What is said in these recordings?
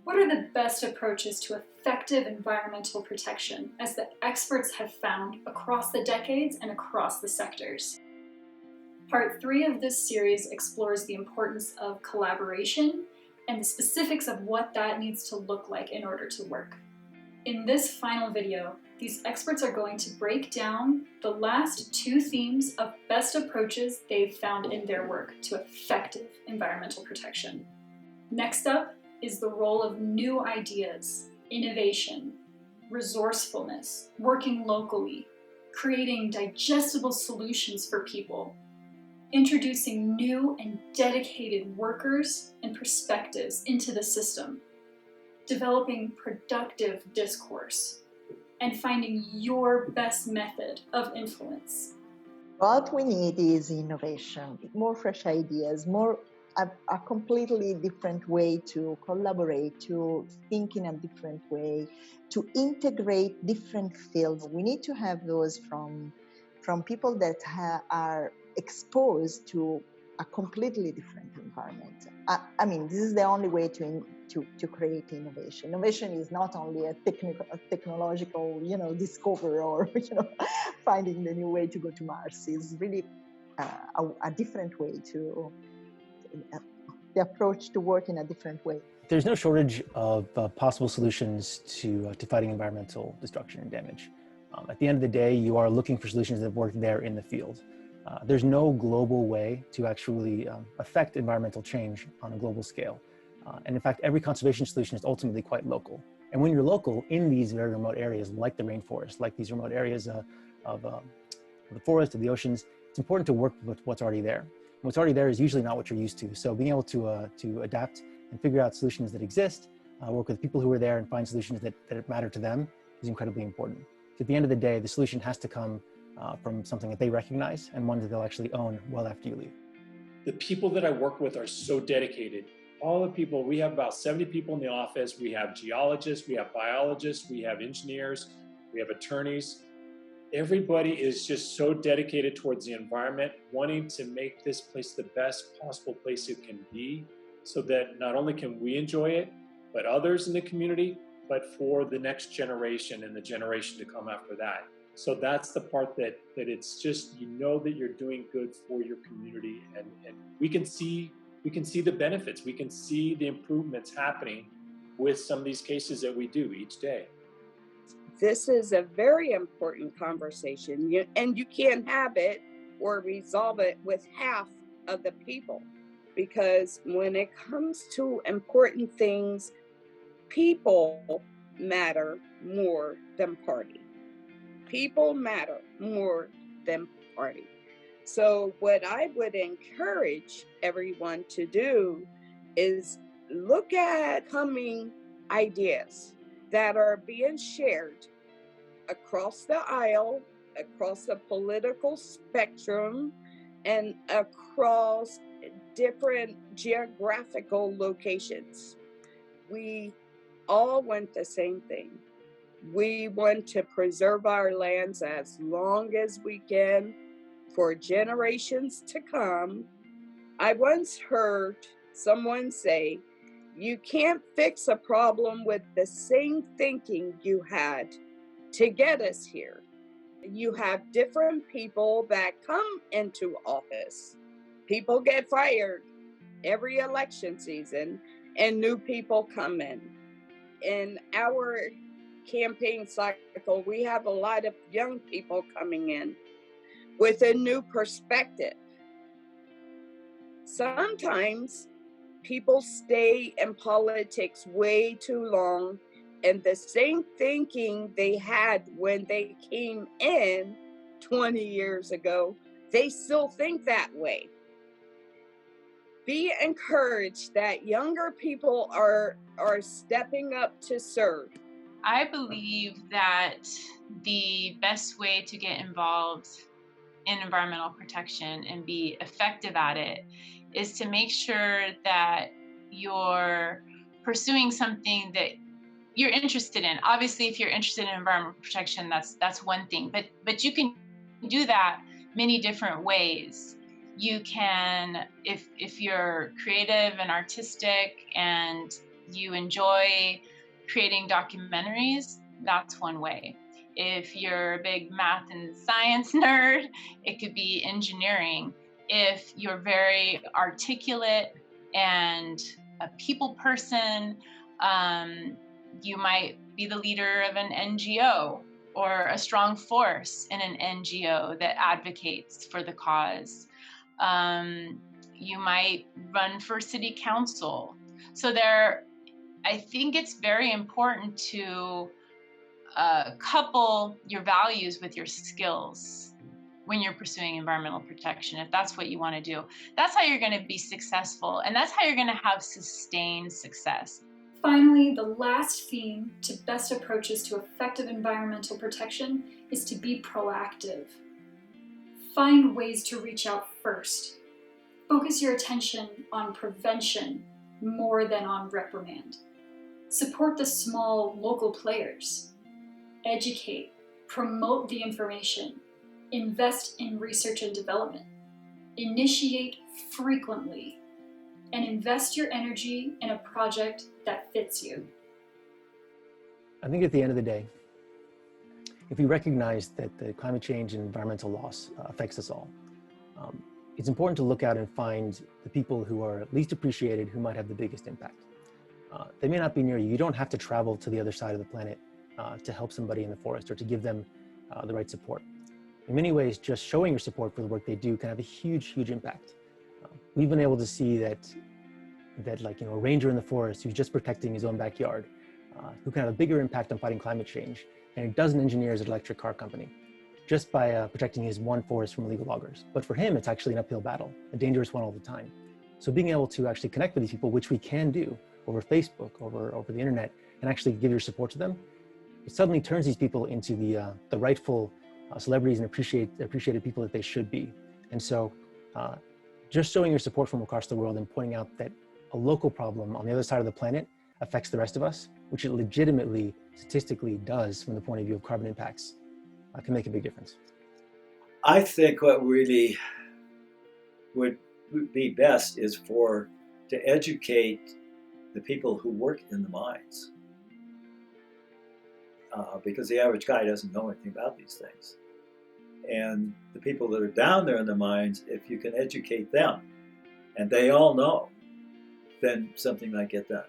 What are the best approaches to effective environmental protection, as the experts have found across the decades and across the sectors? Part 3 of this series explores the importance of collaboration and the specifics of what that needs to look like in order to work. In this final video, these experts are going to break down the last 2 themes of best approaches they've found in their work to effective environmental protection. Next up is the role of new ideas, innovation, resourcefulness, working locally, creating digestible solutions for people, introducing new and dedicated workers and perspectives into the system, developing productive discourse, and finding your best method of influence. What we need is innovation, more fresh ideas, a completely different way to collaborate, to think in a different way, to integrate different fields. We need to have those from people that are exposed to a completely different environment. I mean, this is the only way to create innovation. Innovation is not only a technological, discover or finding the new way to go to Mars. It's really a different way to the approach to work in a different way. There's no shortage of possible solutions to fighting environmental destruction and damage. At the end of the day, you are looking for solutions that work there in the field. There's no global way to actually affect environmental change on a global scale. And in fact, every conservation solution is ultimately quite local. And when you're local in these very remote areas, like the rainforest, like these remote areas of the forest, of the oceans, it's important to work with what's already there. And what's already there is usually not what you're used to. So being able to adapt and figure out solutions that exist, work with people who are there and find solutions that matter to them is incredibly important. So at the end of the day, the solution has to come from something that they recognize and one that they'll actually own well after you leave. The people that I work with are so dedicated. All the people, we have about 70 people in the office. We have geologists, we have biologists, we have engineers, we have attorneys. Everybody is just so dedicated towards the environment, wanting to make this place the best possible place it can be, so that not only can we enjoy it, but others in the community, but for the next generation and the generation to come after that. So that's the part that it's just, that you're doing good for your community, and we can see the benefits. We can see the improvements happening with some of these cases that we do each day. This is a very important conversation, and you can't have it or resolve it with half of the people, because when it comes to important things, people matter more than party. People matter more than party. So what I would encourage everyone to do is look at coming ideas that are being shared across the aisle, across the political spectrum, and across different geographical locations. We all want the same thing. We want to preserve our lands as long as we can for generations to come. I once heard someone say, you can't fix a problem with the same thinking you had to get us here. You have different people that come into office. People get fired every election season, and new people come in. In our campaign cycle, we have a lot of young people coming in with a new perspective. Sometimes people stay in politics way too long, and the same thinking they had when they came in 20 years ago, they still think that way. Be encouraged that younger people are stepping up to serve. I believe that the best way to get involved in environmental protection and be effective at it is to make sure that you're pursuing something that you're interested in. Obviously, if you're interested in environmental protection, that's one thing, but you can do that many different ways. You can, if you're creative and artistic and you enjoy creating documentaries, that's one way. If you're a big math and science nerd, it could be engineering. If you're very articulate and a people person, you might be the leader of an NGO or a strong force in an NGO that advocates for the cause. You might run for city council. So I think it's very important to couple your values with your skills when you're pursuing environmental protection. If that's what you want to do, that's how you're going to be successful, and that's how you're going to have sustained success. Finally, the last theme to best approaches to effective environmental protection is to be proactive. Find ways to reach out first. Focus your attention on prevention more than on reprimand. Support the small local players. Educate, promote the information, invest in research and development, initiate frequently, and invest your energy in a project that fits you. I think at the end of the day, if we recognize that the climate change and environmental loss affects us all, it's important to look out and find the people who are least appreciated, who might have the biggest impact. They may not be near you. You don't have to travel to the other side of the planet to help somebody in the forest or to give them the right support. In many ways, just showing your support for the work they do can have a huge, huge impact. We've been able to see that a ranger in the forest who's just protecting his own backyard, who can have a bigger impact on fighting climate change than a dozen engineers at an electric car company, just by protecting his one forest from illegal loggers. But for him, it's actually an uphill battle, a dangerous one all the time. So being able to actually connect with these people, which we can do over Facebook, over the internet, and actually give your support to them, it suddenly turns these people into the rightful celebrities and appreciated people that they should be. And so just showing your support from across the world and pointing out that a local problem on the other side of the planet affects the rest of us, which it legitimately, statistically does from the point of view of carbon impacts, can make a big difference. I think what really would be best is to educate the people who work in the mines. Because the average guy doesn't know anything about these things. And the people that are down there in the mines, if you can educate them, and they all know, then something might get done.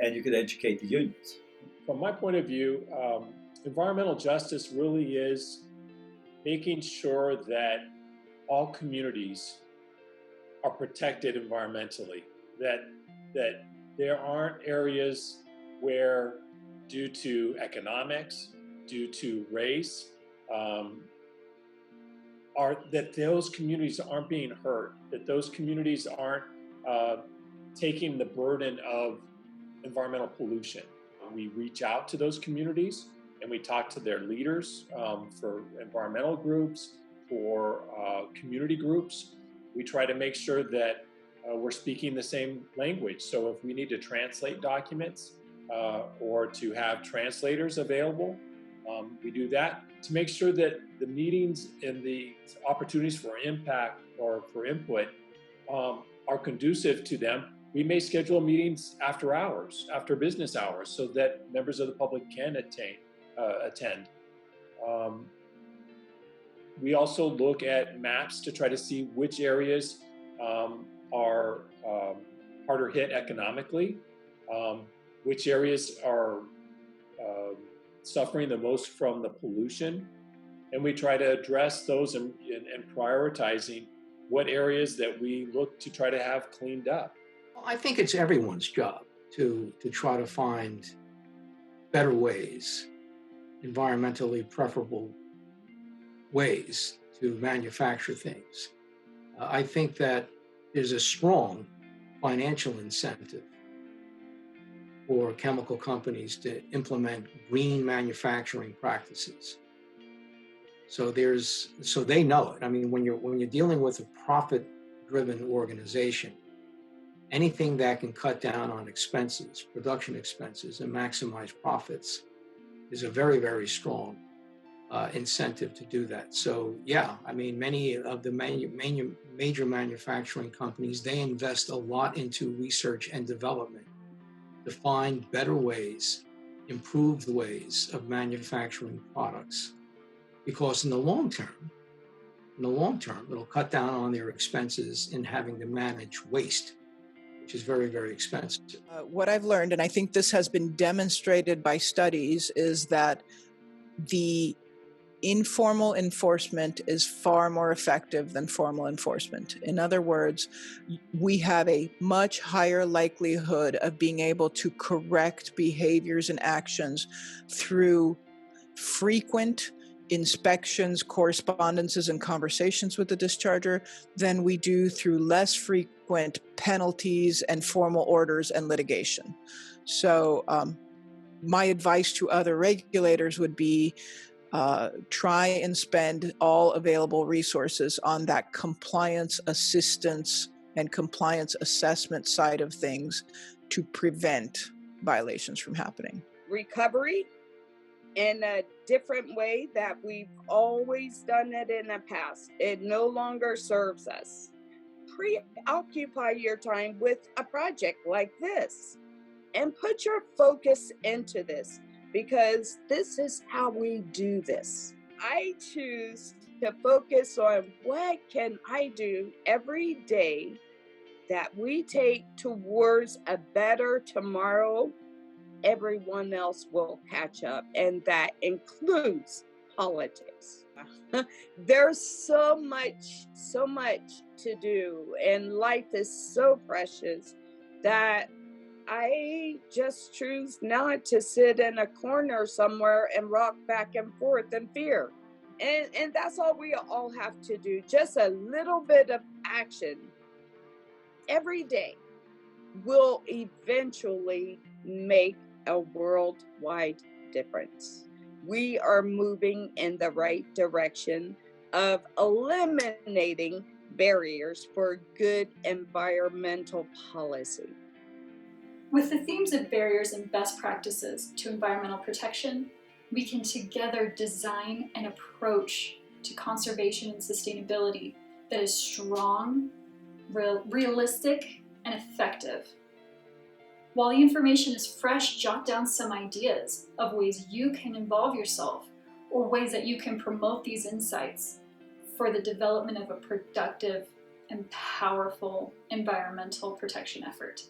And you could educate the unions. From my point of view, environmental justice really is making sure that all communities are protected environmentally, that there aren't areas where, due to economics, due to race, that those communities aren't being hurt, that those communities aren't taking the burden of environmental pollution. We reach out to those communities and we talk to their leaders for environmental groups, for community groups. We try to make sure that we're speaking the same language. So if we need to translate documents or to have translators available, we do that to make sure that the meetings and the opportunities for impact or for input are conducive to them. We may schedule meetings after hours, after business hours, so that members of the public can attend. We also look at maps to try to see which areas are harder hit economically, which areas are suffering the most from the pollution, and we try to address those and prioritizing what areas that we look to try to have cleaned up. I think it's everyone's job to try to find better ways, environmentally preferable ways to manufacture things. I think that there's a strong financial incentive for chemical companies to implement green manufacturing practices. So they know it. I mean, when you're dealing with a profit-driven organization, anything that can cut down on expenses, production expenses, and maximize profits is a very, very strong incentive to do that. So yeah, I mean, many of the major manufacturing companies, they invest a lot into research and development to find better ways, improved ways of manufacturing products. Because in the long term, it'll cut down on their expenses in having to manage waste, which is very, very expensive. What I've learned, and I think this has been demonstrated by studies, is that the informal enforcement is far more effective than formal enforcement. In other words, we have a much higher likelihood of being able to correct behaviors and actions through frequent inspections, correspondences, and conversations with the discharger than we do through less frequent penalties and formal orders and litigation. So my advice to other regulators would be try and spend all available resources on that compliance assistance and compliance assessment side of things to prevent violations from happening. Recovery in a different way that we've always done it in the past. It no longer serves us. Preoccupy your time with a project like this and put your focus into this, because this is how we do this. I choose to focus on what can I do every day that we take towards a better tomorrow. Everyone else will catch up, and that includes politics. There's so much to do, and life is so precious that I just choose not to sit in a corner somewhere and rock back and forth in fear. And that's all we all have to do. Just a little bit of action every day will eventually make a worldwide difference. We are moving in the right direction of eliminating barriers for good environmental policy. With the themes of barriers and best practices to environmental protection, we can together design an approach to conservation and sustainability that is strong, realistic, and effective. While the information is fresh, jot down some ideas of ways you can involve yourself or ways that you can promote these insights for the development of a productive and powerful environmental protection effort.